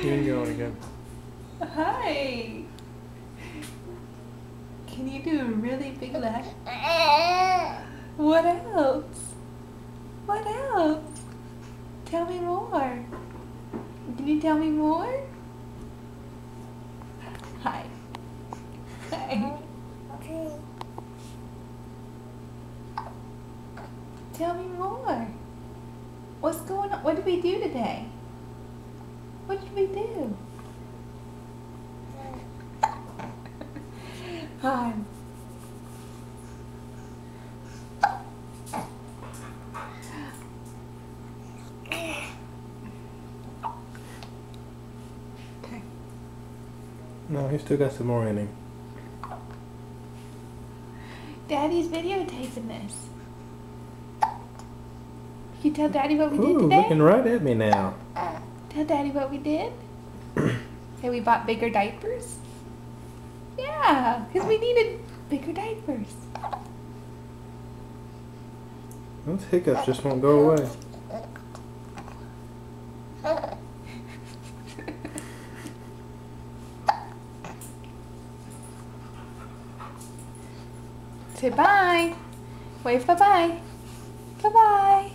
can go on again. Hi. Can you do a really big laugh? What else? What else? Tell me more. Can you tell me more? Hi. Hi. Tell me more. What's going on? What did we do today? What did we do? Hi. Okay. No, he still got some more in him. Daddy's videotaping this. Can you tell Daddy what we did Ooh, today? looking right at me now. Tell Daddy what we did? Hey, we bought bigger diapers? Yeah, because we needed bigger diapers. Those hiccups just won't go away. Say bye. Wave bye-bye. Bye-bye.